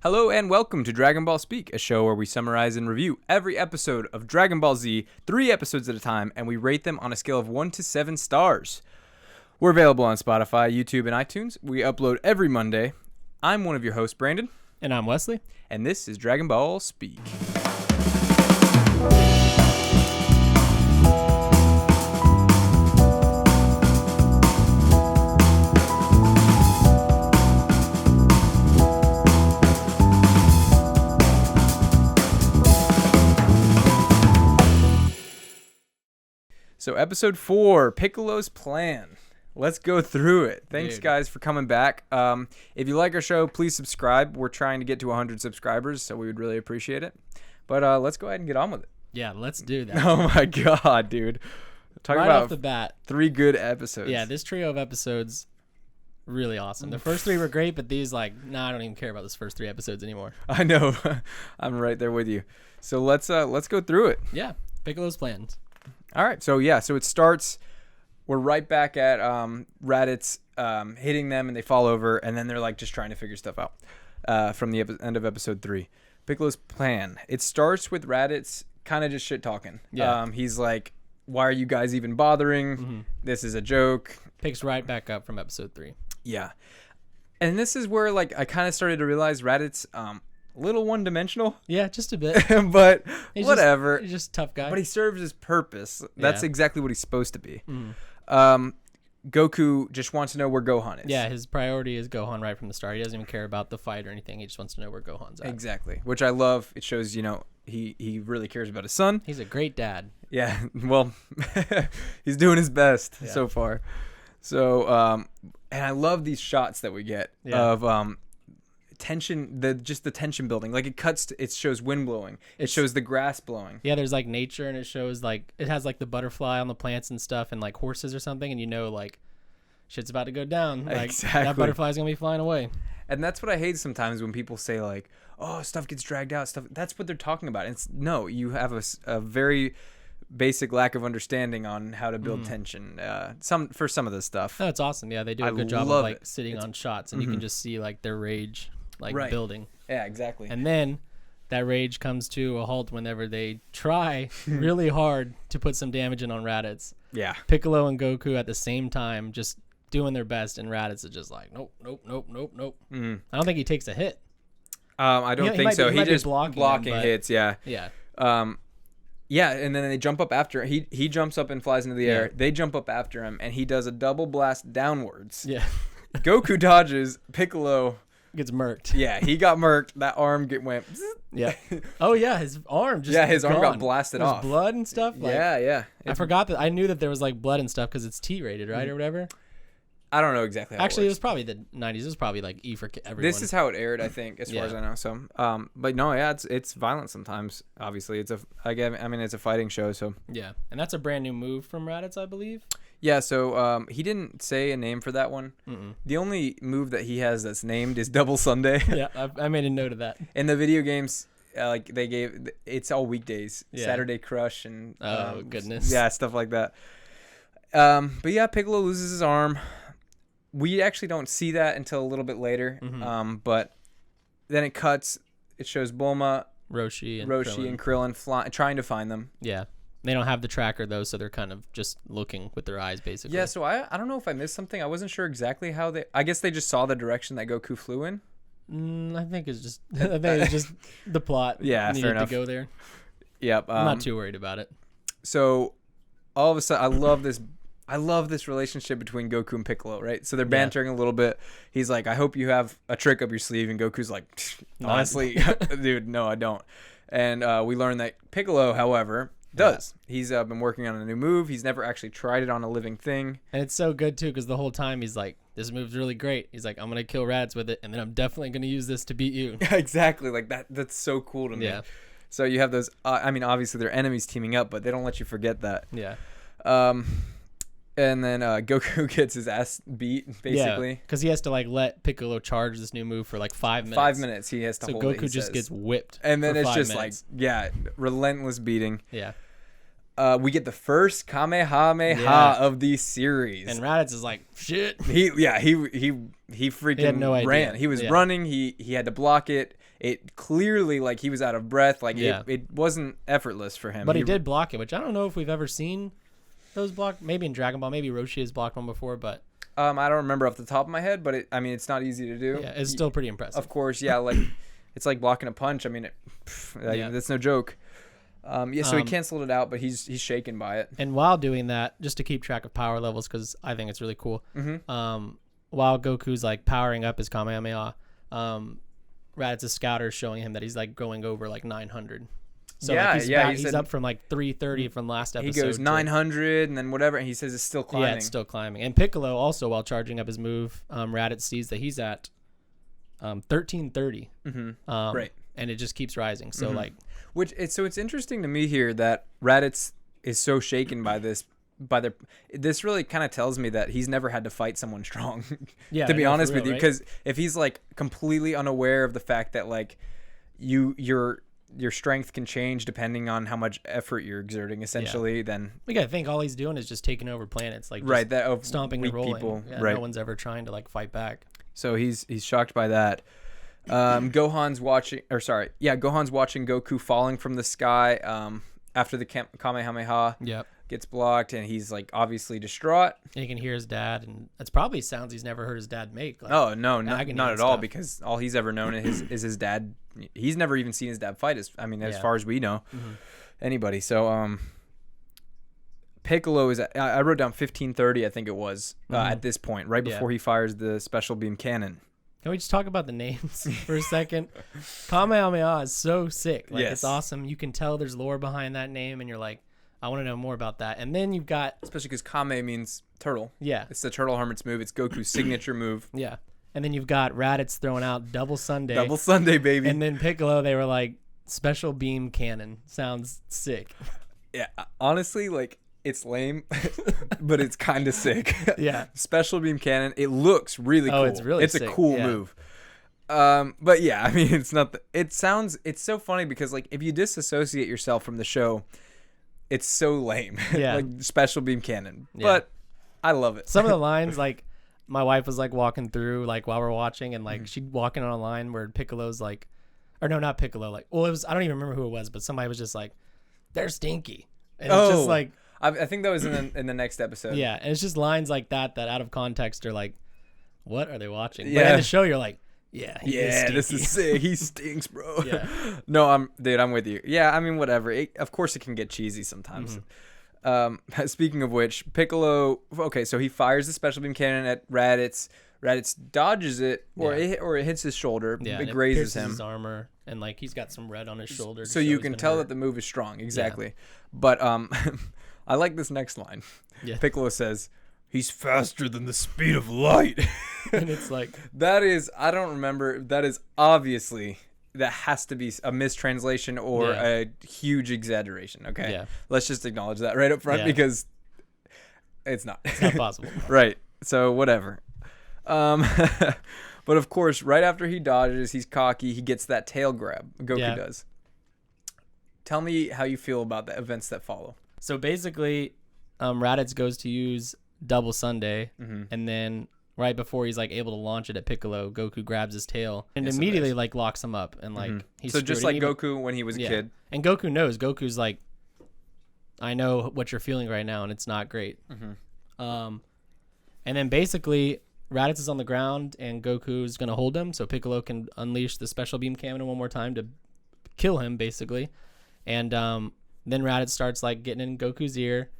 Hello and welcome to Dragon Ball Speak, a show where we summarize and review every episode of Dragon Ball Z, 3 episodes at a time, and we rate them on a scale of 1 to 7 stars. We're available on Spotify, YouTube, and iTunes. We upload every Monday. I'm one of your hosts, Brandon. And I'm Wesley. And this is Dragon Ball Speak. So episode 4, Piccolos Plan. Let's go through it. Thanks, guys, for coming back. If you like our show, please subscribe. We're trying to get to 100 subscribers, so we would really appreciate it. But let's go ahead and get on with it. Yeah, let's do that. Oh, my God, dude. Talking right about off the bat. 3 good episodes. Yeah, this trio of episodes, really awesome. The first 3 were great, but these, I don't even care about those first 3 episodes anymore. I know. I'm right there with you. So let's go through it. Yeah, Piccolo's plans. All right, so it starts, we're right back at Raditz hitting them, and they fall over, and then they're just trying to figure stuff out from the end of episode 3. Piccolo's plan. It starts with Raditz kind of just shit-talking. Yeah. He's like, why are you guys even bothering? Mm-hmm. This is a joke. Picks right back up from episode 3. Yeah. And this is where, I kind of started to realize Raditz, little one-dimensional. Yeah, just a bit. But whatever. He's just a tough guy. But he serves his purpose. That's exactly what he's supposed to be. Mm. Goku just wants to know where Gohan is. Yeah, his priority is Gohan right from the start. He doesn't even care about the fight or anything. He just wants to know where Gohan's at. Exactly, which I love. It shows, he really cares about his son. He's a great dad. Yeah, well, he's doing his best so far. So, and I love these shots that we get of tension, the tension building. It shows wind blowing. It shows the grass blowing. Yeah, there's nature, and it shows it has the butterfly on the plants and stuff, and horses or something, and shit's about to go down. Exactly. That butterfly's gonna be flying away. And that's what I hate sometimes when people say oh, stuff gets dragged out. That's what they're talking about. No, you have a very basic lack of understanding on how to build tension. For some of this stuff. Oh, it's awesome. Yeah, they do a good job of sitting on shots, and you can just see their rage. Building. Yeah, exactly. And then that rage comes to a halt whenever they try really hard to put some damage in on Raditz. Yeah. Piccolo and Goku at the same time just doing their best, and Raditz is just nope. Mm. I don't think he takes a hit. I don't think so. He just blocking hits, yeah. Yeah. Yeah, and then they jump up after he jumps up and flies into the air. They jump up after him, and he does a double blast downwards. Yeah. Goku dodges. Piccolo gets murked. Yeah, he got murked. That arm went. Yeah. Oh yeah, his arm just. Yeah, his arm gone. got blasted off. Blood and stuff. Yeah. I forgot that. I knew that there was blood and stuff because it's T-rated, right, or whatever. I don't know exactly how Actually, it was probably the 90s. It was probably E for everyone. This is how it aired, I think, as far as I know. So, but no, yeah, it's violent sometimes. Obviously, it's a fighting show. So yeah, and that's a brand new move from Raditz, I believe. Yeah, so he didn't say a name for that one. The only move that he has that's named is Double Sunday. Yeah, I made a note of that. In the video games, they gave it's all weekdays, Saturday Crush and goodness, yeah, stuff like that. But yeah, Piccolo loses his arm. We actually don't see that until a little bit later. But then it cuts. It shows Bulma, Roshi, and Krillin trying to find them. Yeah. They don't have the tracker, though, so they're kind of just looking with their eyes, basically. Yeah, so I don't know if I missed something. I wasn't sure exactly how they... I guess they just saw the direction that Goku flew in. I think it's just the plot. Yeah, needed fair enough. To go there. Yep. I'm not too worried about it. So, all of a sudden, I love this relationship between Goku and Piccolo, right? So they're bantering a little bit. He's like, I hope you have a trick up your sleeve. And Goku's like, honestly, dude, no, I don't. And we learn that Piccolo, however... does. He's been working on a new move. He's never actually tried it on a living thing. And it's so good, too, because the whole time he's like, this move's really great. He's like, I'm going to kill Raditz with it, and then I'm definitely going to use this to beat you. Exactly. That's so cool to me. Yeah. So you have those, obviously they're enemies teaming up, but they don't let you forget that. Yeah. And then Goku gets his ass beat, basically. Yeah, because he has to let Piccolo charge this new move for 5 minutes. 5 minutes he has to hold it, So Goku just gets whipped. And then it's just minutes. relentless beating. Yeah. We get the first Kamehameha of the series. And Raditz is like, shit. He freaking no ran. idea. He was running. He had to block it. it clearly like he was out of breath. Like Yeah. it wasn't effortless for him. But he did block it, which I don't know if we've ever seen those blocked. Maybe in Dragon Ball, maybe Roshi has blocked one before, but I don't remember off the top of my head, but it's not easy to do. yeah, it's still pretty impressive. Of course, yeah, like it's like blocking a punch. I mean, that's no joke. So he canceled it out, but he's shaken by it. And while doing that, just to keep track of power levels, because I think it's really cool. While Goku's like powering up his Kamehameha, Raditz's scouter is showing him that he's like going over like 900. So he's up from like 330 from last episode. He goes 900 and then whatever, and he says it's still climbing. Yeah, it's still climbing. And Piccolo also, while charging up his move, Raditz sees that he's at 1330. Right. And it just keeps rising. So like, it's interesting to me here that Raditz is so shaken by this. This really kind of tells me that he's never had to fight someone strong. Yeah, to be honest with you, right? because if he's like completely unaware of the fact that like your strength can change depending on how much effort you're exerting, essentially, then we gotta think all he's doing is just taking over planets, like just right, that stomping and rolling. People, yeah, right. No one's ever trying to like fight back. So he's shocked by that. Gohan's watching Goku falling from the sky after the Kamehameha. Yep. Gets blocked, and he's like obviously distraught. And you can hear his dad, and it's probably sounds he's never heard his dad make. Like, not at all, stuff. because all he's ever known is his dad. He's never even seen his dad fight. As far as we know, anybody. So Piccolo is I wrote down 1530, I think it was, at this point, right before he fires the special beam cannon. Can we just talk about the names for a second? Kamehameha is so sick. Like, yes. It's awesome. You can tell there's lore behind that name, and you're like, I want to know more about that. And then you've got... Especially because Kame means turtle. Yeah. It's the turtle hermit's move. It's Goku's signature move. Yeah. And then you've got Raditz throwing out Double Sunday. Double Sunday, baby. And then Piccolo, they were like, special beam cannon. Sounds sick. Yeah. Honestly, like... It's lame, but it's kind of sick. Yeah. Special beam cannon. It looks really cool. It's really sick. It's a cool move. But yeah, I mean, it's not. It's so funny because like if you disassociate yourself from the show, it's so lame. Yeah. Like special beam cannon. Yeah. But I love it. Some of the lines, like my wife was like walking through like while we're watching, and like she'd walking on a line where Piccolo's like, or no, not Piccolo. Like, well, it was, I don't even remember who it was, but somebody was just like, they're stinky. And it's just like. I think that was in the next episode. Yeah, and it's just lines like that out of context are like, what are they watching? Yeah. But in the show, you're like, yeah, this is sick. He stinks, bro. Yeah. No, I'm with you. Yeah, I mean, whatever. Of course, it can get cheesy sometimes. Speaking of which, Piccolo. Okay, so he fires the special beam cannon at Raditz. Raditz dodges it, or it hits his shoulder. Yeah, it grazes him. His armor, and like he's got some red on his shoulder. So you can tell that the move is strong. Exactly. Yeah. But I like this next line. Yeah. Piccolo says, "He's faster than the speed of light." And it's like that is, I don't remember. That is obviously, that has to be a mistranslation or a huge exaggeration. Okay. Yeah. Let's just acknowledge that right up front because it's not. It's not possible. Right. So whatever. But of course, right after he dodges, he's cocky. He gets that tail grab. Goku does. Tell me how you feel about the events that follow. So basically, Raditz goes to use Double Sunday, and then right before he's like able to launch it at Piccolo, Goku grabs his tail and immediately like locks him up, and like he's so just like Goku when he was a kid. And Goku knows. Goku's like, I know what you're feeling right now, and it's not great. And then basically, Raditz is on the ground, and Goku's gonna hold him, so Piccolo can unleash the special beam cannon one more time to kill him, basically, and then Raditz starts like getting in Goku's ear,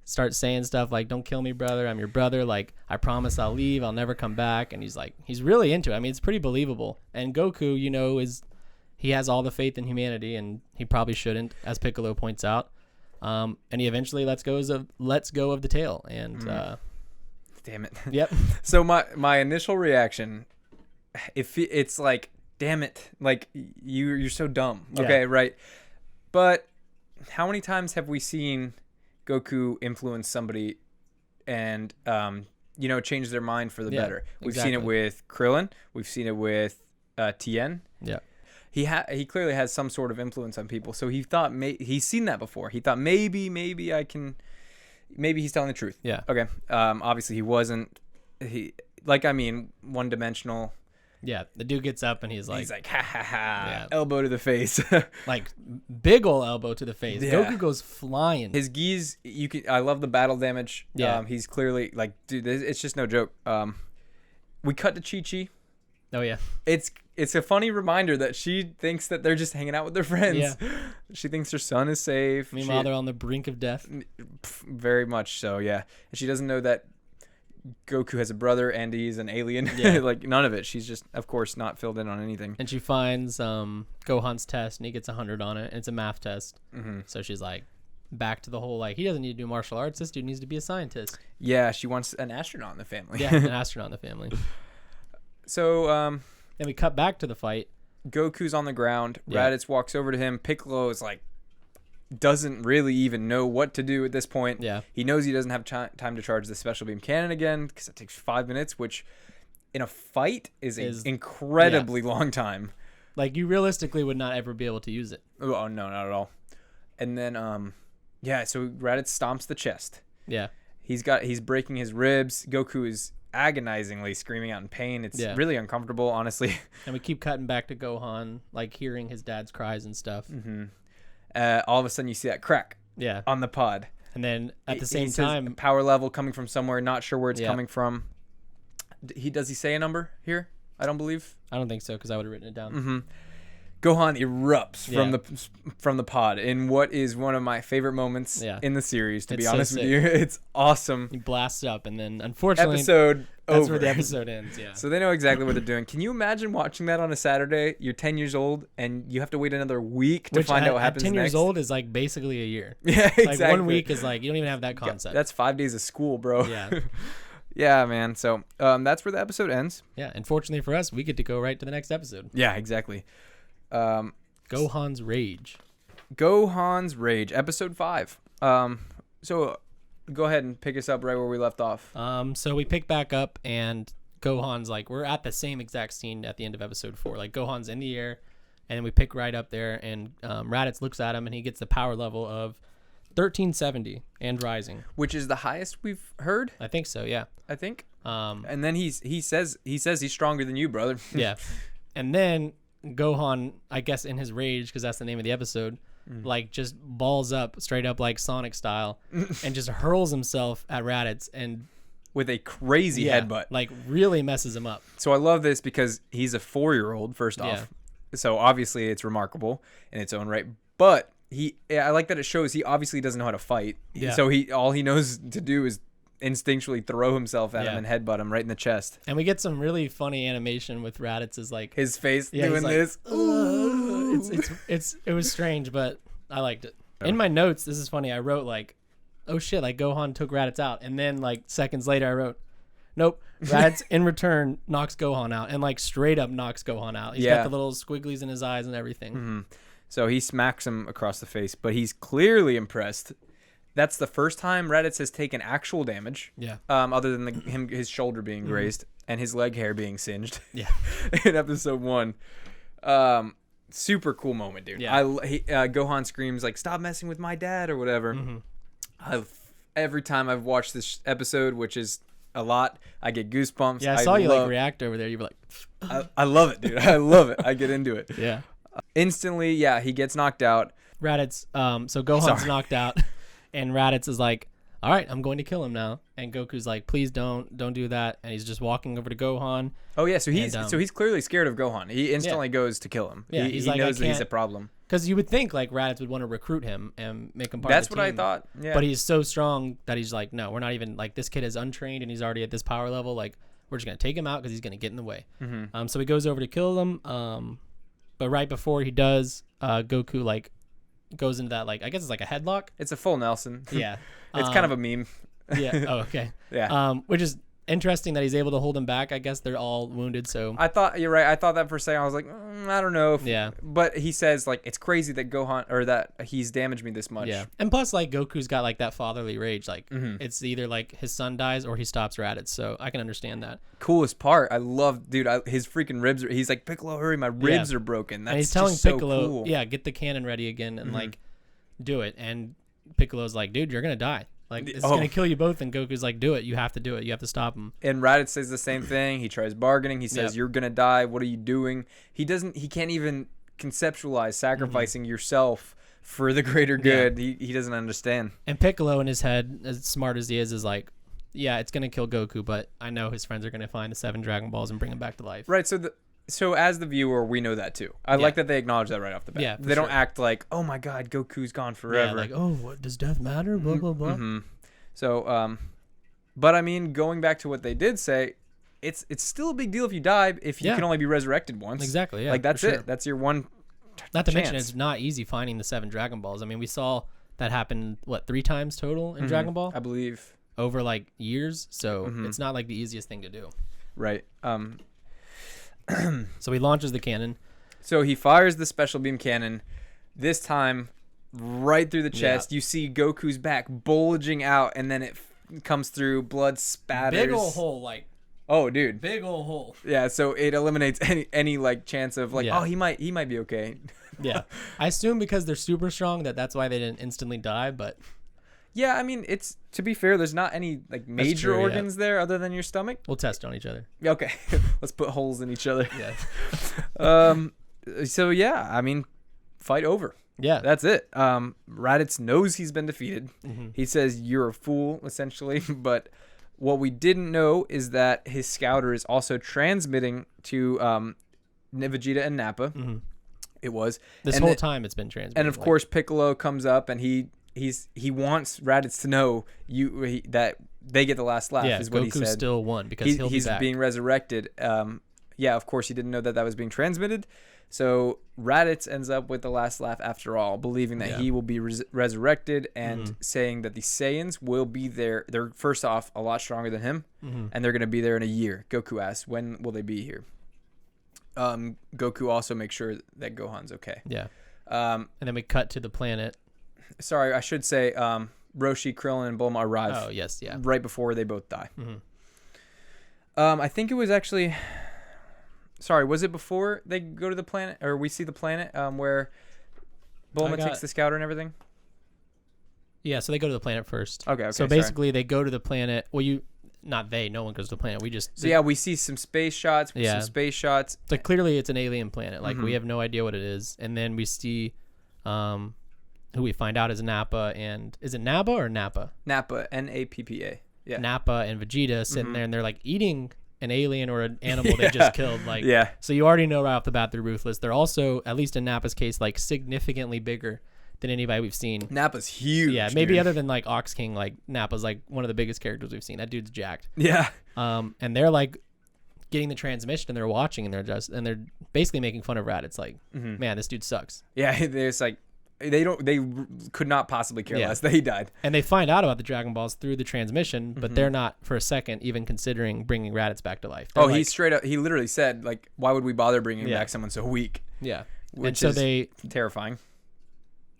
starts saying stuff like, "Don't kill me, brother. I'm your brother. Like, I promise I'll leave. I'll never come back." And he's really into it. I mean, it's pretty believable. And Goku, he has all the faith in humanity, and he probably shouldn't, as Piccolo points out. And he eventually lets go of the tail. And damn it. Yep. So my initial reaction, it's like, damn it, like you're so dumb. Okay, right. But how many times have we seen Goku influence somebody and change their mind for the better? We've seen it with Krillin. We've seen it with Tien. Yeah. He clearly has some sort of influence on people. So he thought he's seen that before. He thought maybe he's telling the truth. Yeah. Okay. Obviously he wasn't. One-dimensional. Yeah, the dude gets up and he's like, ha ha ha, elbow to the face. Like big ol' elbow to the face. Yeah. Goku goes flying. His gis, I love the battle damage. Yeah. He's clearly like, dude, it's just no joke. We cut to Chi-Chi. Oh yeah. It's a funny reminder that she thinks that they're just hanging out with their friends. Yeah. She thinks her son is safe. Meanwhile, they're on the brink of death. Very much so, yeah. And she doesn't know that Goku has a brother and he's an alien. Yeah. Like none of it. She's just, of course, not filled in on anything. And she finds Gohan's test and he gets 100 on it. And it's a math test. Mm-hmm. So she's like, back to the whole like, he doesn't need to do martial arts. This dude needs to be a scientist. Yeah, she wants an astronaut in the family. Yeah, an astronaut in the family. So then we cut back to the fight. Goku's on the ground. Yeah. Raditz walks over to him. Piccolo is like, doesn't really even know what to do at this point. Yeah. He knows he doesn't have time to charge the special beam cannon again because it takes 5 minutes, which in a fight is an incredibly long time. Like you realistically would not ever be able to use it. Oh no, not at all. And then so Raditz stomps the chest. Yeah. He's breaking his ribs. Goku is agonizingly screaming out in pain. It's really uncomfortable, honestly. And we keep cutting back to Gohan, like hearing his dad's cries and stuff. Mm-hmm. All of a sudden, you see that crack. Yeah. On the pod. And then at the same time, power level coming from somewhere, not sure where it's coming from. Does he say a number here? I don't believe. I don't think so because I would have written it down. Mm-hmm. Gohan erupts from the pod in what is one of my favorite moments in the series. To be honest with you, it's awesome. He blasts up, and then unfortunately, that's over. where the episode ends. Yeah. So they know exactly what they're doing. Can you imagine watching that on a Saturday? You're 10 years old, and you have to wait another week to find out what happens next. 10 years old is like basically a year. Yeah, exactly. Like 1 week is like you don't even have that concept. That's 5 days of school, bro. Yeah. Yeah, man. So that's where the episode ends. Yeah, and fortunately for us, we get to go right to the next episode. Yeah, exactly. Gohan's Rage. Gohan's Rage, episode 5. So go ahead and pick us up right where we left off. So we pick back up, and Gohan's like, we're at the same exact scene at the end of episode 4. Like Gohan's in the air, and then we pick right up there, and Raditz looks at him, and he gets the power level of 1370 and rising, which is the highest we've heard. I think so. Yeah, I think. And then he says he's stronger than you, brother. Yeah, and then Gohan, I guess in his rage, because that's the name of the episode, like just balls up straight up like Sonic style and just hurls himself at Raditz and with a crazy headbutt, like really messes him up. So I love this because he's a 4-year-old first off. So obviously it's remarkable in its own right, but I like that it shows he obviously doesn't know how to fight. Yeah. So all he knows to do is instinctually throw himself at him and headbutt him right in the chest. And we get some really funny animation with Raditz's like his face doing like, this. It was strange, but I liked it. In my notes, this is funny. I wrote like, "Oh shit!" Like Gohan took Raditz out, and then like seconds later, I wrote, "Nope." Raditz in return knocks Gohan out, and like straight up knocks Gohan out. He's got the little squigglies in his eyes and everything. Mm-hmm. So he smacks him across the face, but he's clearly impressed. That's the first time Raditz has taken actual damage. Yeah. Other than his shoulder being grazed and his leg hair being singed. Yeah. In episode 1. Super cool moment, dude. Yeah. Gohan screams like, "Stop messing with my dad," or whatever. Mm-hmm. Every time I've watched this episode, which is a lot, I get goosebumps. Yeah, I saw you like react over there. You were like, I love it, dude. I love it. I get into it. Yeah. Instantly, he gets knocked out. Raditz, so Gohan's knocked out. And Raditz is like, "All right, I'm going to kill him now." And Goku's like, "Please don't do that." And he's just walking over to Gohan. Oh yeah, so he's clearly scared of Gohan. He instantly goes to kill him. Yeah, he knows that he's a problem. Because you would think like Raditz would want to recruit him and make him part That's of the team. what I thought. Yeah. But he's so strong that he's like, "No, we're not even like this kid is untrained and he's already at this power level. Like we're just gonna take him out because he's gonna get in the way." Mm-hmm. So he goes over to kill them. But right before he does, Goku like goes into that like I guess it's like a headlock. It's a full Nelson. Yeah. It's kind of a meme. Yeah. Oh, okay. Yeah. Which is interesting that he's able to hold him back. I guess they're all wounded. So I thought you're right. I thought that for a second. I was like, I don't know. Yeah. But he says like it's crazy that Gohan or that he's damaged me this much. Yeah. And plus like Goku's got like that fatherly rage. Like it's either like his son dies or he stops Raditz. So I can understand that. Coolest part. I love, dude. His freaking ribs. He's like, "Piccolo, hurry! My ribs are broken." That's and he's telling just Piccolo, so cool. "Yeah, get the cannon ready again and like do it." And Piccolo's like, "Dude, you're gonna die. Like, it's going to kill you both. And Goku's like, do it. You have to do it. You have to stop him. And Raditz says the same thing. He tries bargaining. He says, you're going to die. What are you doing? He can't even conceptualize sacrificing yourself for the greater good. He doesn't understand. And Piccolo in his head, as smart as he is like, yeah, it's going to kill Goku, but I know his friends are going to find the 7 Dragon Balls and bring him back to life. Right. So as the viewer, we know that too. I like that they acknowledge that right off the bat. Yeah, they don't act like, oh my God, Goku's gone forever. Yeah, like, oh, what, does death matter? Blah, blah, blah. Mm-hmm. So, but I mean, going back to what they did say, it's still a big deal if you die, if you can only be resurrected once. Exactly. Yeah. Like that's it. That's your one. Not to mention, it's not easy finding the 7 Dragon Balls. I mean, we saw that happen, 3 times total in Dragon Ball? I believe. Over like years. So it's not like the easiest thing to do. Right. So he launches the cannon. So he fires the special beam cannon. This time, right through the chest. You see Goku's back bulging out, and then it comes through. Blood spatters. Big ol' hole, like. Oh, dude. Big ol' hole. Yeah. So it eliminates any like chance of like, oh, he might be okay. Yeah. I assume because they're super strong that's why they didn't instantly die, but. Yeah, I mean, it's to be fair, there's not any like major organs there other than your stomach. We'll test on each other. Okay. Let's put holes in each other. Yeah. So yeah, I mean, fight over. Yeah. That's it. Raditz knows he's been defeated. He says you're a fool essentially, but what we didn't know is that his scouter is also transmitting to Vegeta and Nappa. It was this whole time it's been transmitted. And of course Piccolo comes up and he wants Raditz to know that they get the last laugh. Is what he said. Still won because he's back. Being resurrected. Yeah, of course he didn't know that was being transmitted. So Raditz ends up with the last laugh after all, believing that he will be resurrected and saying that the Saiyans will be there. They're first off a lot stronger than him, and they're going to be there in a year. Goku asks, when will they be here? Goku also makes sure that Gohan's okay. Yeah. And then we cut to the planet. Sorry, I should say Roshi, Krillin, and Bulma arrive. Oh, yes, yeah. Right before they both die. I think it was actually... Sorry, was it before they go to the planet? Or we see the planet where Bulma takes the scouter and everything? Yeah, so they go to the planet first. Okay, so basically they go to the planet... Well, no one goes to the planet. We just... So yeah, we see some space shots. So clearly it's an alien planet. Like, we have no idea what it is. And then we see... who we find out is Nappa and... Is it Nappa or Nappa? Nappa, Nappa. Yeah. Nappa and Vegeta sitting there, and they're like eating an alien or an animal they just killed. Like, so you already know right off the bat they're ruthless. They're also, at least in Nappa's case, like significantly bigger than anybody we've seen. Nappa's huge. Yeah, maybe other than like Ox King, like Nappa's like one of the biggest characters we've seen. That dude's jacked. Yeah. And they're like getting the transmission and they're watching and they're basically making fun of Raditz. Like, man, this dude sucks. Yeah, there's like they could not possibly care less that he died. And they find out about the Dragon Balls through the transmission, but they're not for a second even considering bringing Raditz back to life. They're he straight up, he literally said like, why would we bother bringing back someone so weak? Yeah. Which is terrifying.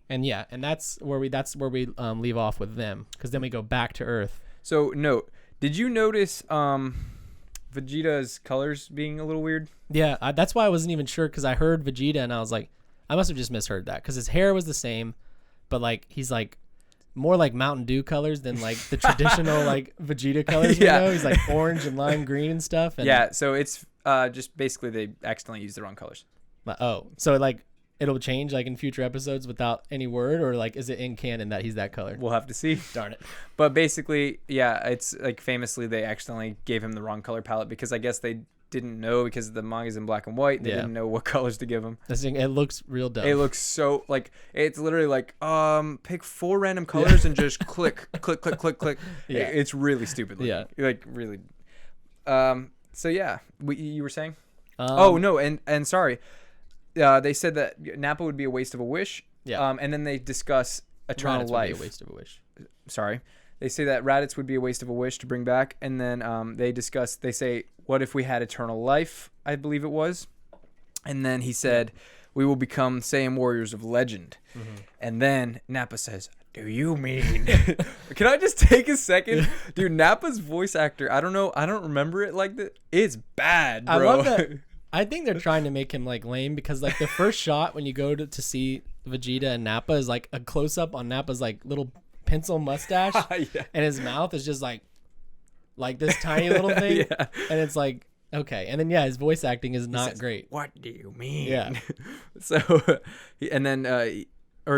And and that's where we leave off with them, because then we go back to Earth. So note, did you notice Vegeta's colors being a little weird? Yeah, that's why I wasn't even sure, because I heard Vegeta and I was like, I must have just misheard that, because his hair was the same, but like he's like more like Mountain Dew colors than like the traditional like Vegeta colors. You know, he's like orange and lime green and stuff. And so it's just basically they accidentally used the wrong colors. So like it'll change like in future episodes without any word, or like is it in canon that he's that color? We'll have to see. Darn it. But basically, it's like famously they accidentally gave him the wrong color palette, because I guess they didn't know, because the manga's in black and white. They didn't know what colors to give him. This thing, it looks real dumb. It looks so like, it's literally like pick 4 random colors and just click. Yeah. It's really stupid looking. Yeah. Like really. So yeah, you were saying? And sorry. They said that Nappa would be a waste of a wish. Yeah. And then they discuss eternal life. Would be a waste of a wish. Sorry. They say that Raditz would be a waste of a wish to bring back. And then they say, what if we had eternal life? I believe it was. And then he said, we will become Saiyan warriors of legend. And then Nappa says, do you mean? Can I just take a second? Dude, Nappa's voice actor, I don't know. I don't remember it like that. It's bad, bro. I love that. I think they're trying to make him like lame, because like the first shot when you go to see Vegeta and Nappa is like a close up on Nappa's like little pencil mustache, Yeah. and his mouth is just like this tiny little thing, Yeah. and it's like, okay. And then his voice acting is not great. What do you mean? Yeah. So, and then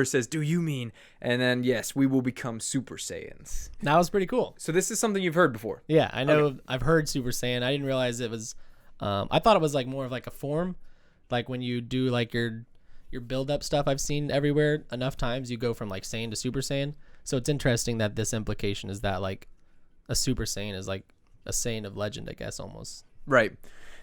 says, "Do you mean?" And then yes, we will become Super Saiyans. That was pretty cool. So this is something you've heard before. Yeah, I know. Okay. I've heard Super Saiyan. I didn't realize it was. I thought it was like more of like a form, like when you do like your build up stuff. I've seen everywhere enough times you go from like Saiyan to Super Saiyan. So it's interesting that this implication is that like a Super Saiyan is like a Saiyan of legend, I guess, almost. Right.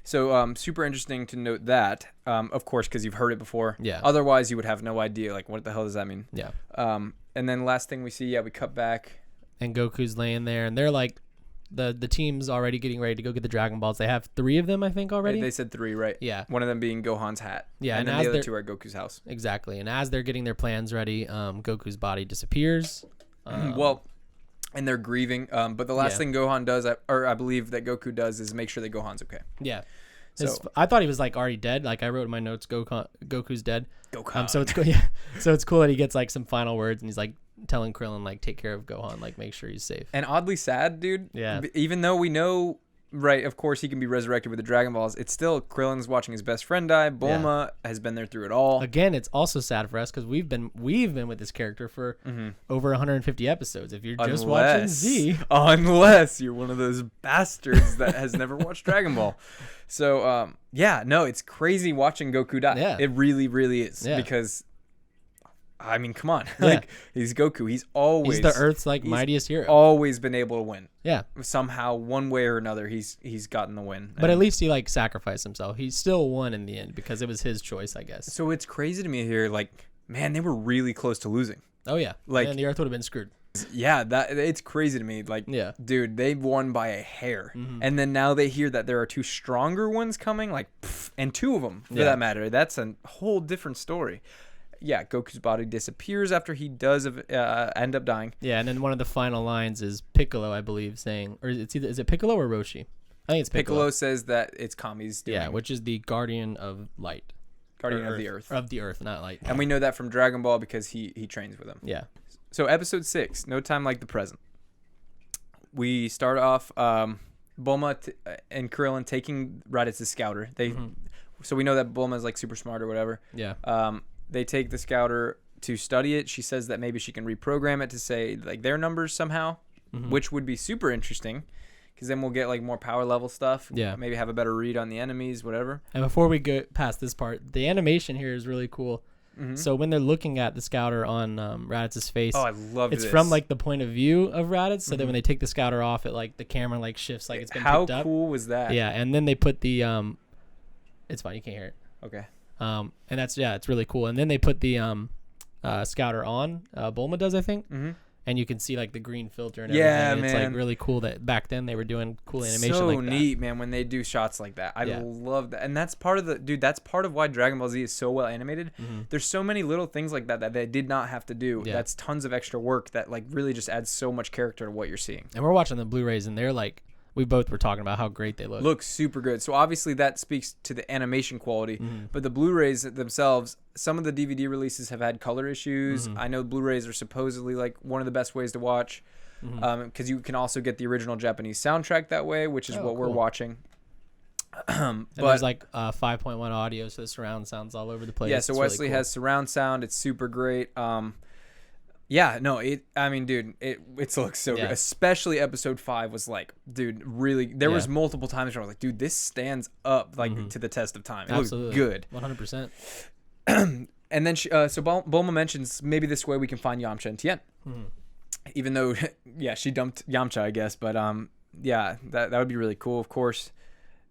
So super interesting to note that, of course, because you've heard it before. Yeah. Otherwise, you would have no idea. Like, what the hell does that mean? Yeah. And then last thing we see, we cut back. And Goku's laying there, and they're like, the team's already getting ready to go get the Dragon Balls. They have 3 of them, I think, already. They said 3, right? Yeah. One of them being Gohan's hat. Yeah. And then the other 2 are at Goku's house. Exactly. And as they're getting their plans ready, Goku's body disappears. And they're grieving. But the last thing Gohan does, or I believe that Goku does, is make sure that Gohan's okay. Yeah. So I thought he was like already dead. Like I wrote in my notes, Goku's dead. Gohan. So it's cool. Yeah. So it's cool that he gets like some final words, and he's like telling Krillin like, take care of Gohan, like make sure he's safe. And oddly sad, dude. Yeah. Even though we know, right, of course he can be resurrected with the Dragon Balls, it's still Krillin's watching his best friend die. Bulma has been there through it all. Again, it's also sad for us because we've been with this character for over 150 episodes. If you're just watching Z, unless you're one of those bastards that has never watched Dragon Ball. So it's crazy watching Goku die. Yeah. It really, really is. Yeah. Because I mean, come on. Like, he's Goku. He's the Earth's like mightiest hero. Always been able to win. Yeah. Somehow, one way or another, he's gotten the win. But at least he like sacrificed himself. He still won in the end because it was his choice, I guess. So it's crazy to me here. Like, man, they were really close to losing. Oh yeah. Like, and the Earth would have been screwed. Yeah, it's crazy to me. Like, dude, they won by a hair, and then now they hear that there are 2 stronger ones coming. Like, and 2 of them for that matter. That's a whole different story. Yeah, Goku's body disappears after he does end up dying. Yeah, and then one of the final lines is Piccolo, I believe, saying, or is it Piccolo or Roshi? I think it's Piccolo. Piccolo says that it's Kami's doing. Yeah, which is the guardian of light. Guardian of the Earth. Of the Earth, not light. And we know that from Dragon Ball because he trains with him. Yeah. So episode 6, No Time Like the Present. We start off Bulma and Krillin taking Raditz's scouter. So we know that Bulma is like super smart or whatever. Yeah. They take the scouter to study it. She says that maybe she can reprogram it to say like their numbers somehow, which would be super interesting because then we'll get like more power level stuff. Yeah. Maybe have a better read on the enemies, whatever. And before we go past this part, the animation here is really cool. So when they're looking at the scouter on Raditz's face, I love it's from like the point of view of Raditz. So then when they take the scouter off, it like the camera like shifts like it's been picked up. How cool was that? Yeah, and then they put the it's fine, you can't hear it. Okay. And that's it's really cool. And then they put the scouter on. Bulma does, I think. And you can see like the green filter and everything. Yeah, It's man. like really cool that back then they were doing cool animation so like that. neat, man, when they do shots like that. I love that. And that's part of that's part of why Dragon Ball Z is so well animated. There's so many little things like that they did not have to do. Yeah. That's tons of extra work that like really just adds so much character to what you're seeing. And we're watching the Blu-rays and they're like, we both were talking about how great they look. Look super good. So obviously that speaks to the animation quality, but the Blu-rays themselves, some of the DVD releases have had color issues. I know Blu-rays are supposedly like one of the best ways to watch because you can also get the original Japanese soundtrack that way, which is what we're watching. And there's like 5.1 audio, so the surround sounds all over the place. Yeah, so Wesley has surround sound. It's super great. Yeah, no, I mean, dude, it looks so good. Especially episode 5 was like, dude, really, there was multiple times where I was like, dude, this stands up like to the test of time. It looks good. 100%. And then so Bulma mentions maybe this way we can find Yamcha and Tien. Even though, she dumped Yamcha, I guess, but yeah, that would be really cool. Of course,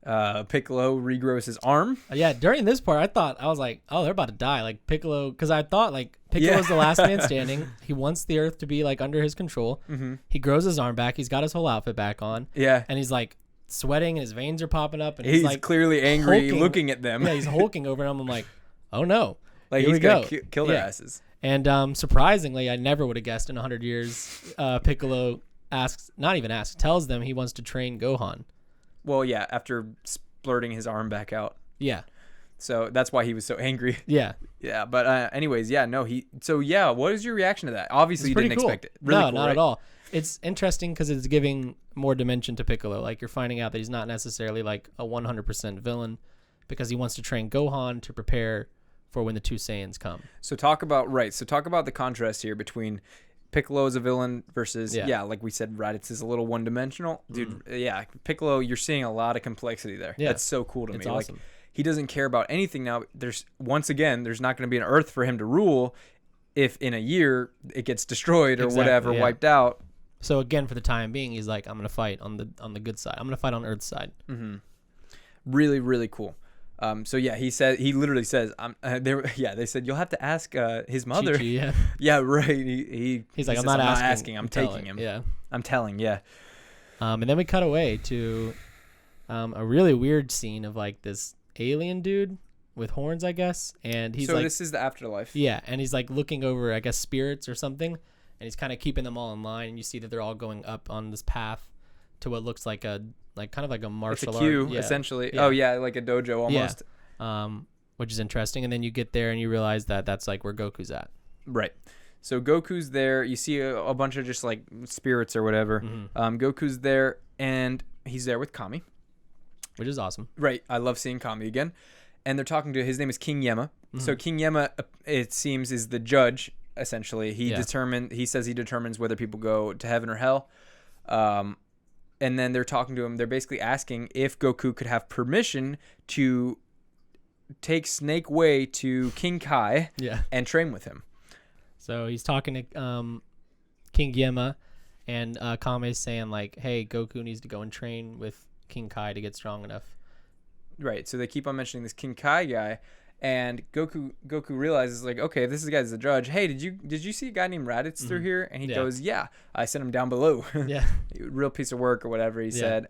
Piccolo regrows his arm. Yeah, during this part, I was like, oh, they're about to die. Like Piccolo, because I thought like Piccolo's the last man standing. He wants the Earth to be like under his control. He grows his arm back. He's got his whole outfit back on. Yeah, and he's like sweating, and his veins are popping up, and he's like clearly angry, hulking, looking at them. Yeah, he's hulking over them. I'm like, oh no, like here he's gonna kill their asses. And surprisingly, I never would have guessed in 100 years, Piccolo tells them he wants to train Gohan. Well, yeah, after splurting his arm back out. Yeah. So that's why he was so angry. Yeah. Yeah, but anyways, yeah, no, what is your reaction to that? Obviously, you didn't cool. expect it. Really no, cool, not right? at all. It's interesting because it's giving more dimension to Piccolo. Like, you're finding out that he's not necessarily like a 100% villain because he wants to train Gohan to prepare for when the two Saiyans come. So talk about the contrast here between Piccolo as a villain versus like we said, Raditz is a little one-dimensional. Dude, yeah, Piccolo, you're seeing a lot of complexity there. Yeah. That's so cool to me. It's awesome. Like, he doesn't care about anything now. There's there's not going to be an Earth for him to rule if in a year it gets destroyed or whatever, wiped out. So again, for the time being, he's like, I'm gonna fight on the good side. I'm gonna fight on Earth's side. Mm-hmm. Really, really cool. So yeah, he literally says, they said you'll have to ask his mother. Chi-Chi, yeah. Yeah, right. He's like, I'm not asking. I'm taking him. Yeah. I'm telling. Yeah. And then we cut away to a really weird scene of like this alien dude with horns, I guess, and he's like, this is the afterlife. Yeah, and he's like looking over, I guess, spirits or something. And he's kind of keeping them all in line, and you see that they're all going up on this path to what looks like kind of like a martial art. It's a queue, essentially. Yeah. Oh yeah, like a dojo almost. Yeah. Which is interesting. And then you get there and you realize that that's like where Goku's at. Right. So Goku's there. You see a bunch of just like spirits or whatever. Mm-hmm. Goku's there, and he's there with Kami, which is awesome. Right. I love seeing Kami again. And they're talking to his name is King Yemma. Mm-hmm. So King Yemma, it seems, is the judge. Essentially, he says he determines whether people go to heaven or hell. And then they're talking to him. They're basically asking if Goku could have permission to take Snake Way to King Kai and train with him. So he's talking to King Yemma, and Kame's saying like, hey, Goku needs to go and train with King Kai to get strong enough. Right. So they keep on mentioning this King Kai guy. And Goku realizes, like, okay, this guy's the judge. Hey, did you see a guy named Raditz through here? And he goes, yeah, I sent him down below. Yeah. Real piece of work or whatever he said.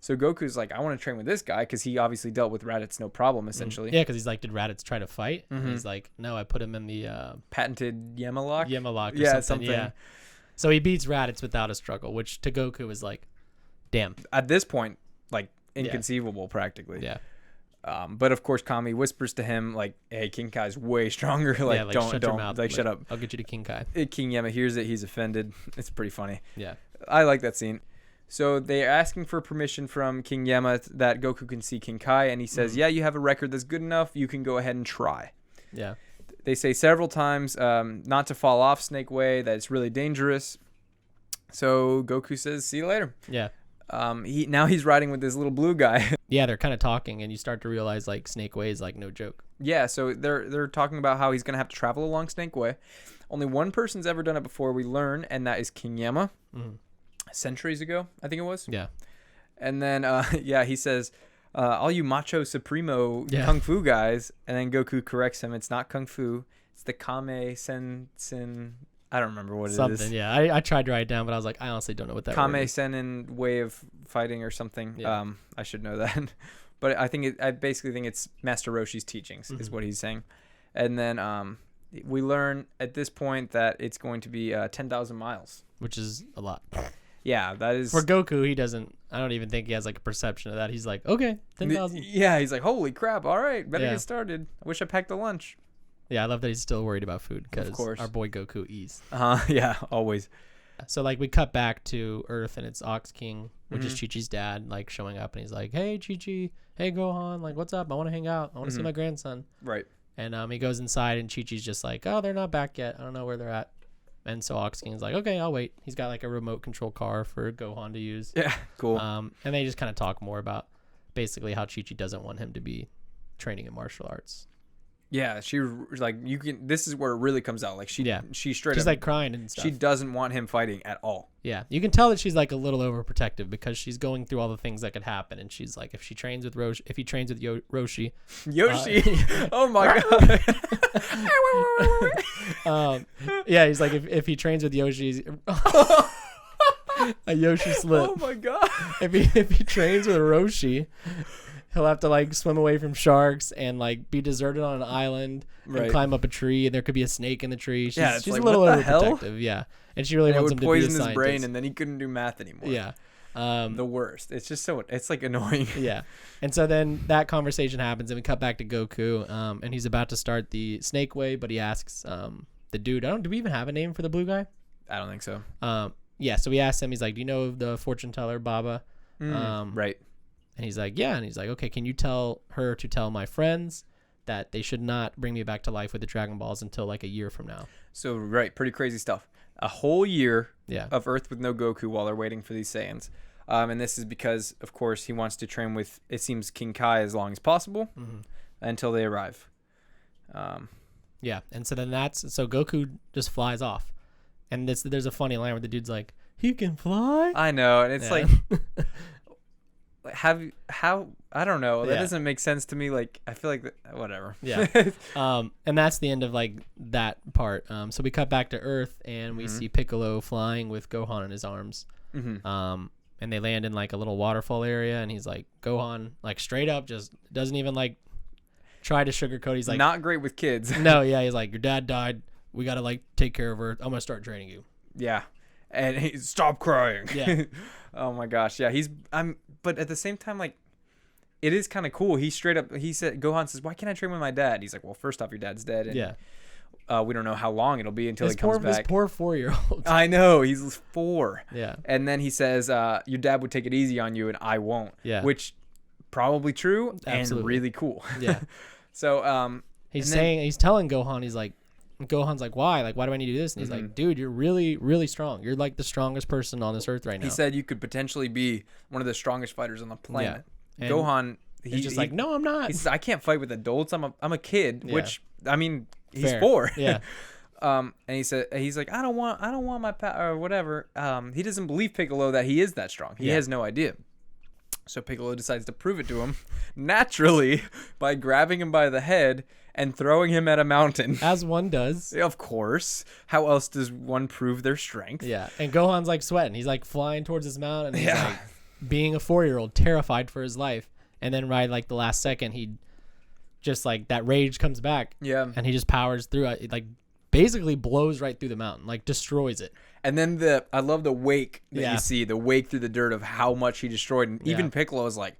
So Goku's like, I want to train with this guy because he obviously dealt with Raditz no problem, essentially. Yeah, because he's like, did Raditz try to fight? And he's like, no, I put him in the patented Yemma lock? Yemma lock or something. Yeah. So he beats Raditz without a struggle, which to Goku is like, damn. At this point, like, inconceivable practically. Yeah. But of course, Kami whispers to him like, "Hey, King Kai's way stronger. Like, don't, shut your mouth. Like, shut up. I'll get you to King Kai." King Yemma hears it. He's offended. It's pretty funny. Yeah, I like that scene. So they're asking for permission from King Yemma that Goku can see King Kai, and he says, "Yeah, you have a record that's good enough. You can go ahead and try." Yeah. They say several times not to fall off Snake Way. That it's really dangerous. So Goku says, "See you later." Yeah. He's riding with this little blue guy. Yeah, they're kind of talking, and you start to realize like Snake Way is like no joke. Yeah, so they're talking about how he's gonna have to travel along Snake Way. Only one person's ever done it before, we learn, and that is King Yemma. Centuries ago, I think it was. Yeah. And then he says, all you macho supremo kung fu guys, and then Goku corrects him. It's not kung fu. It's the Kame Sen. I don't remember what it is. Something, yeah. I tried to write it down, but I was like, I honestly don't know what that Kame Senin way of fighting or something. Yeah. I should know that. But I basically think it's Master Roshi's teachings is what he's saying. And then we learn at this point that it's going to be 10,000 miles. Which is a lot. Yeah, that is... For Goku, I don't even think he has like a perception of that. He's like, okay, 10,000. Yeah, he's like, holy crap, all right, better get started. I wish I packed a lunch. Yeah, I love that he's still worried about food because our boy Goku eats. Yeah, always. So like we cut back to Earth and it's Ox King, which is Chi-Chi's dad, like showing up and he's like, "Hey Chi-Chi, hey Gohan, like what's up? I want to hang out. I want to see my grandson." Right. And he goes inside and Chi-Chi's just like, "Oh, they're not back yet. I don't know where they're at." And so Ox King's like, "Okay, I'll wait." He's got like a remote control car for Gohan to use. Yeah, cool. And they just kind of talk more about basically how Chi-Chi doesn't want him to be training in martial arts. Yeah, she like you can. This is where it really comes out. Like she straight she's up, like crying and stuff. She doesn't want him fighting at all. Yeah, you can tell that she's like a little overprotective because she's going through all the things that could happen, and she's like, if he trains with Roshi, Yoshi, oh my god. Yeah, he's like if he trains with Yoshi, a Yoshi slip. Oh my god. If he trains with Roshi, he'll have to like swim away from sharks and like be deserted on an island and climb up a tree, and there could be a snake in the tree. She's like, a little what the hell? overprotective. Yeah, and she really wants him to be a scientist. It would poison his brain, and then he couldn't do math anymore. Yeah, The worst. It's just it's like annoying. Yeah. And so then that conversation happens and we cut back to Goku, and he's about to start the snake way, but he asks the dude, do we even have a name for the blue guy? I don't think so. Yeah, so we asked him, he's like, do you know the fortune teller Baba? Right. And he's like, yeah. And he's like, okay, can you tell her to tell my friends that they should not bring me back to life with the Dragon Balls until like a year from now? So, right, pretty crazy stuff. A whole year of Earth with no Goku while they're waiting for these Saiyans. And this is because, of course, he wants to train with, it seems, King Kai as long as possible until they arrive. Yeah, and so then so Goku just flies off. And there's a funny line where the dude's like, he can fly? I know, and it's like... I don't know. That doesn't make sense to me. Like, I feel like whatever. Yeah. And that's the end of like that part. So we cut back to Earth and we see Piccolo flying with Gohan in his arms. And they land in like a little waterfall area, and he's like, Gohan, like straight up, just doesn't even like try to sugarcoat. He's like, not great with kids. No, yeah. He's like, your dad died. We gotta like take care of her. I'm gonna start training you. Yeah. And he's stop crying. Yeah. Oh my gosh. Yeah. But at the same time, like, it is kind of cool. He said, Gohan says, why can't I train with my dad? He's like, well, first off, your dad's dead. And we don't know how long it'll be until he comes back. This poor 4-year-old. I know. He's 4. Yeah. And then he says, your dad would take it easy on you and I won't. Yeah. Which probably true. Absolutely. And really cool. Yeah. So, he's telling Gohan, he's like, Gohan's like, why? Like, why do I need to do this? And he's like, dude, you're really, really strong. You're like the strongest person on this earth right now. He said you could potentially be one of the strongest fighters on the planet. Yeah. Gohan, he's just like, no, I'm not. He says, I can't fight with adults. I'm a kid, which, I mean, he's Fair. 4. Yeah. And he's like, I don't want my or whatever. He doesn't believe Piccolo that he is that strong. He has no idea. So Piccolo decides to prove it to him naturally by grabbing him by the head and throwing him at a mountain. As one does. Of course. How else does one prove their strength? Yeah. And Gohan's like sweating. He's like flying towards this mountain. And he's like being a 4-year-old, terrified for his life. And then right like the last second, he just like that rage comes back. Yeah. And he just powers through it. Like basically blows right through the mountain, like destroys it. And then I love the wake that you see, the wake through the dirt of how much he destroyed. And even Piccolo is like,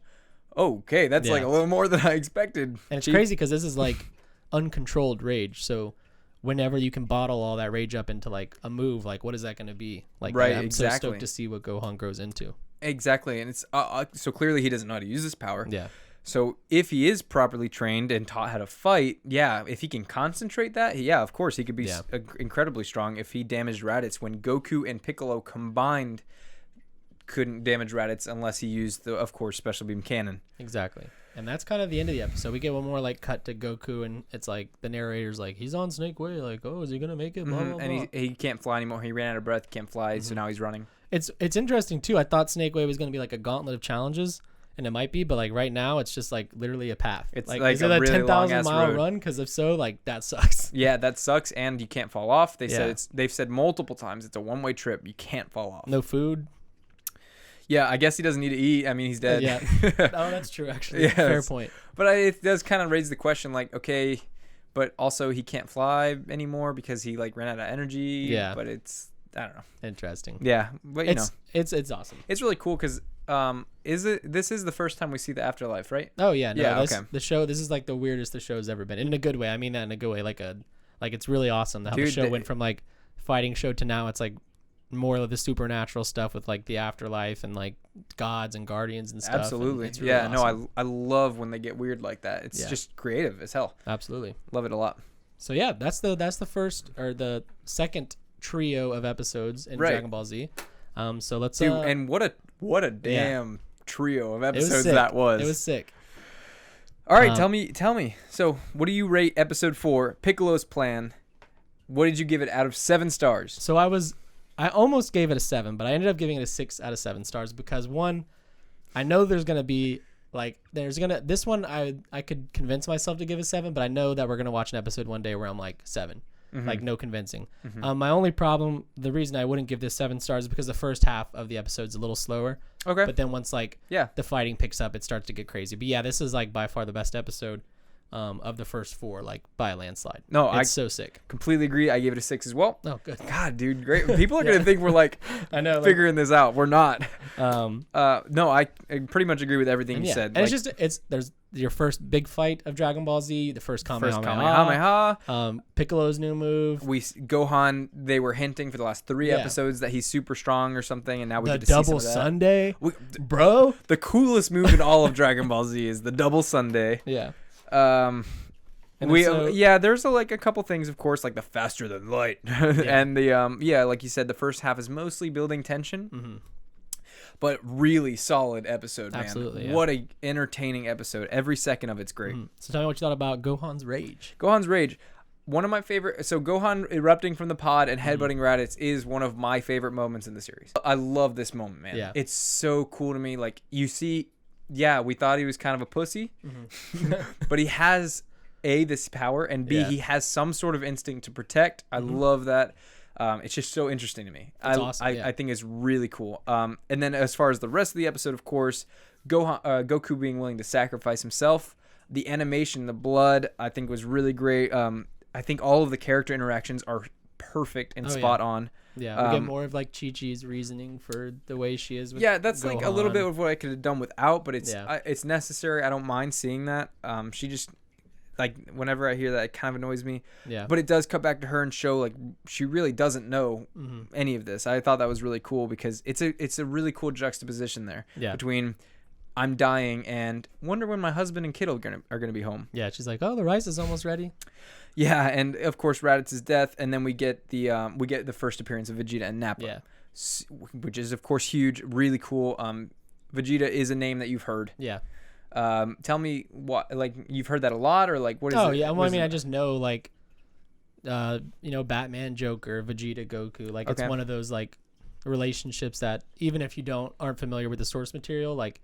oh, okay, that's like a little more than I expected. And it's crazy because this is like uncontrolled rage. So whenever you can bottle all that rage up into like a move, like what is that going to be? Like, right, I'm so stoked to see what Gohan grows into. Exactly. And it's so clearly he doesn't know how to use this power. Yeah. So if he is properly trained and taught how to fight, if he can concentrate that, of course, he could be incredibly strong. If he damaged Raditz, when Goku and Piccolo combined couldn't damage Raditz unless he used the, of course, Special Beam Cannon. Exactly. And that's kind of the end of the episode. We get one more like cut to Goku, and it's like the narrator's like, he's on Snake Way. Like, oh, is he gonna make it? Blah, blah, blah. And he can't fly anymore. He ran out of breath. Can't fly. So now he's running. It's interesting too. I thought Snake Way was gonna be like a gauntlet of challenges. And it might be, but like right now, it's just like literally a path. It's like like is it a 10,000-mile run? Because if so, like that sucks. Yeah, that sucks, and you can't fall off. They've said multiple times it's a one-way trip. You can't fall off. No food. Yeah, I guess he doesn't need to eat. I mean, he's dead. Yeah. Oh, that's true. Actually, fair point. But it does kind of raise the question, like, okay, but also he can't fly anymore because he like ran out of energy. Yeah. But I don't know. Interesting. Yeah, but it's awesome. It's really cool because. This is the first time we see the afterlife, right? Oh yeah, no, yeah, okay. The show, this is like the weirdest the show's ever been, in a good way. I mean that in a good way, like it's really awesome how the show went from like fighting show to now it's like more of the supernatural stuff with like the afterlife and like gods and guardians and stuff. Absolutely, and it's really awesome. No, I love when they get weird like that. It's just creative as hell. Absolutely, love it a lot. So yeah, that's the first or the second trio of episodes in Dragon Ball Z. So let's and what a damn trio of episodes that was. It was sick. All right, tell me. So, what do you rate episode 4, Piccolo's Plan? What did you give it out of 7 stars? So I almost gave it a 7, but I ended up giving it a 6 out of 7 stars because one, I know there's gonna be like this one I could convince myself to give a 7, but I know that we're gonna watch an episode one day where I'm like 7. Like no convincing. My only problem, the reason I wouldn't give this 7 stars is because the first half of the episode's a little slower. Okay. But then once like the fighting picks up, it starts to get crazy. But yeah, this is like by far the best episode. of the first 4, like by a landslide. No, it's so sick. Completely agree. I gave it a 6 as well. Oh, good. God, dude, great. People are gonna think we're like I know, figuring this out. We're not. No, I pretty much agree with everything you said. And there's your first big fight of Dragon Ball Z, the first Kamehameha. Piccolo's new move. Gohan, they were hinting for the last 3 episodes that he's super strong or something, and now we get to see double some of that. Sunday, bro. The coolest move in all of Dragon Ball Z is the double Sunday. Yeah. There's a couple things, of course, like the faster than light, and the like you said, the first half is mostly building tension. Mm-hmm. But really solid episode, man. Absolutely. Yeah. What a entertaining episode. Every second of it's great. Mm-hmm. So tell me what you thought about Gohan's Rage. Gohan's Rage. One of my favorite. So Gohan erupting from the pod and headbutting Raditz is one of my favorite moments in the series. I love this moment, man. Yeah. It's so cool to me. Like, you see, we thought he was kind of a pussy, but he has this power, and B, he has some sort of instinct to protect. I love that. It's just so interesting to me. Awesome, I think it's really cool. And then as far as the rest of the episode, of course, Goku being willing to sacrifice himself, the animation, the blood, I think was really great. I think all of the character interactions are perfect and spot on. Yeah, we get more of like Chi-Chi's reasoning for the way she is with that's Gohan. like a little bit of what I could have done without, but it's necessary. I don't mind seeing that. She just, like, whenever I hear that, it kind of annoys me. Yeah. But it does cut back to her and show, like, she really doesn't know any of this. I thought that was really cool because it's a really cool juxtaposition there between I'm dying and wonder when my husband and kid are gonna be home. Yeah, she's like, oh, the rice is almost ready. Yeah, and of course Raditz's death, and then we get the first appearance of Vegeta and Nappa, which is of course huge, really cool. Vegeta is a name that you've heard. Yeah. Tell me what, like, you've heard that a lot, or like what is it? Oh yeah, well, I mean, I just know, like, Batman, Joker, Vegeta, Goku. Like, it's one of those like relationships that even if you aren't familiar with the source material, like,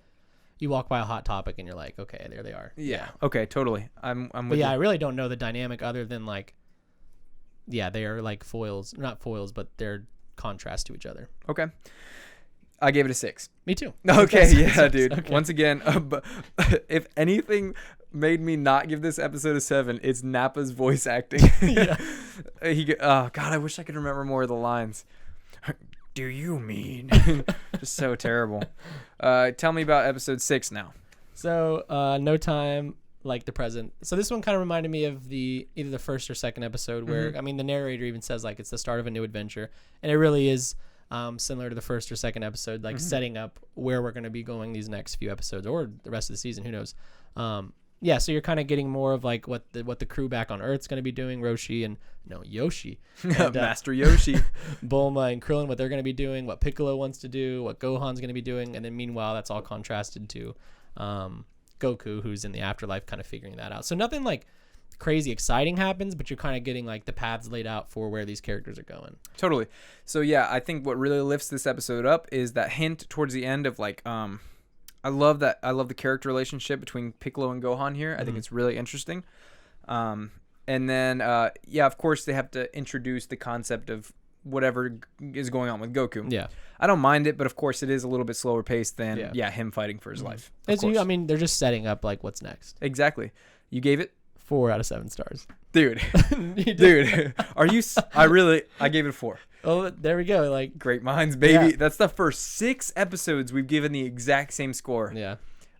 you walk by a hot topic and you're like, okay, there they are. Yeah. Okay. Totally. I'm with But you. I really don't know the dynamic other than like, they are like foils, not foils, but they're contrast to each other. Okay. I gave it a 6. Me too. Okay, yeah, dude. Okay. Once again, if anything made me not give this episode a 7, it's Nappa's voice acting. Oh God, I wish I could remember more of the lines. Do you mean? Just so terrible. Tell me about episode 6 now. So, no time like the present. So this one kind of reminded me of either the first or second episode where, I mean, the narrator even says like it's the start of a new adventure, and it really is. Similar to the first or second episode, like setting up where we're going to be going these next few episodes or the rest of the season, who knows. So you're kind of getting more of like what the crew back on Earth's going to be doing, Yoshi and Master Yoshi, Bulma and Krillin, what they're going to be doing, what Piccolo wants to do, what Gohan's going to be doing, and then meanwhile that's all contrasted to Goku, who's in the afterlife, kind of figuring that out. So nothing like crazy exciting happens, but you're kind of getting like the paths laid out for where these characters are going. Totally. So yeah, I think what really lifts this episode up is that hint towards the end of like I love the character relationship between Piccolo and Gohan here. I think it's really interesting. And then of course they have to introduce the concept of whatever is going on with Goku. Yeah. I don't mind it, but of course it is a little bit slower paced than him fighting for his life. I mean, they're just setting up like what's next. Exactly. You gave it 4 out of 7 stars. Dude. Are you I gave it a 4. Oh, there we go. Like, great minds, baby. Yeah. That's the first 6 episodes we've given the exact same score. Yeah.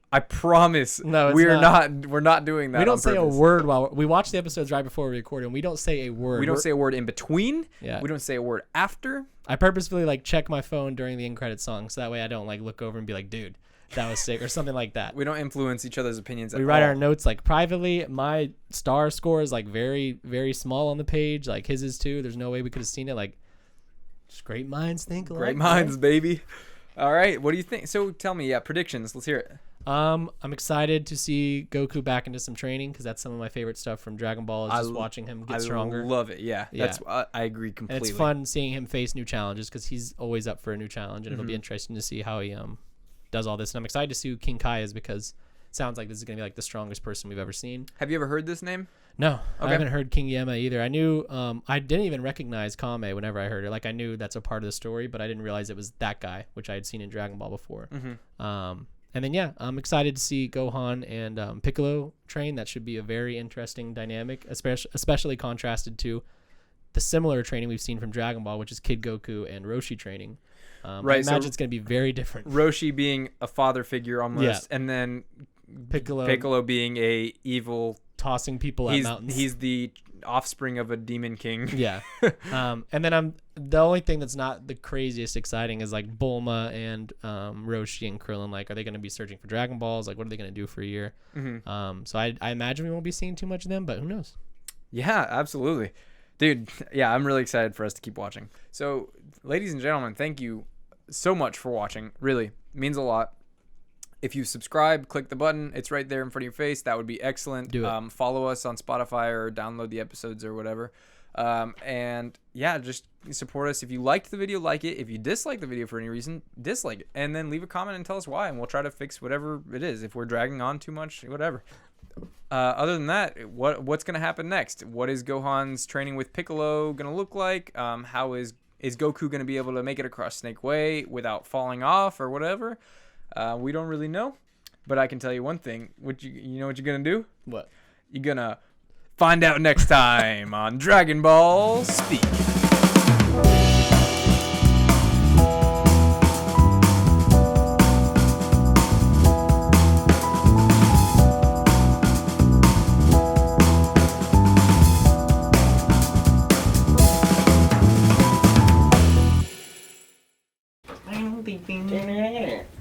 I promise. No, we're not doing that. We don't say a word while we watch the episodes right before we record, and we don't say a word. We don't say a word in between. Yeah. We don't say a word after. I purposefully like check my phone during the end credit song, so that way I don't like look over and be like, dude, that was sick, or something like that. We don't influence each other's opinions. We write our notes like privately. My star score is like very, very small on the page. Like his is too. There's no way we could have seen it. Like, just great minds think alike. Great minds, baby. All right, what do you think? So tell me, predictions. Let's hear it. I'm excited to see Goku back into some training because that's some of my favorite stuff from Dragon Ball. Is just watching him get stronger. I love it. Yeah. That's I agree completely. And it's fun seeing him face new challenges because he's always up for a new challenge, and it'll be interesting to see how he does all this. And I'm excited to see who King Kai is because it sounds like this is gonna be like the strongest person we've ever seen. Have you ever heard this name? No, okay. I haven't heard King Yemma either. I knew I didn't even recognize Kame whenever I heard it. Like I knew that's a part of the story, but I didn't realize it was that guy, which I had seen in Dragon Ball before. And then, yeah, I'm excited to see Gohan and Piccolo train. That should be a very interesting dynamic, especially contrasted to the similar training we've seen from Dragon Ball, which is Kid Goku and Roshi training. Right, I imagine it's going to be very different. Roshi being a father figure almost, and then Piccolo being a evil, tossing people at mountains. He's the offspring of a demon king. Yeah. And then the only thing that's not the craziest exciting is like Bulma and Roshi and Krillin. Like, are they going to be searching for Dragon Balls? Like, what are they going to do for a year? So I imagine we won't be seeing too much of them, but who knows? Yeah, absolutely. Dude, yeah, I'm really excited for us to keep watching. So, ladies and gentlemen, thank you so much for watching. Really, it means a lot. If you subscribe, click the button. It's right there in front of your face. That would be excellent. Do it. Follow us on Spotify or download the episodes or whatever. And yeah, just support us. If you liked the video, like it. If you disliked the video for any reason, dislike it. And then leave a comment and tell us why. And we'll try to fix whatever it is. If we're dragging on too much, whatever. Other than that, what's going to happen next? What is Gohan's training with Piccolo going to look like? How is Goku going to be able to make it across Snake Way without falling off or whatever? We don't really know, but I can tell you one thing. You know what you're going to do? What? You're going to find out next time on Dragon Ball Speak.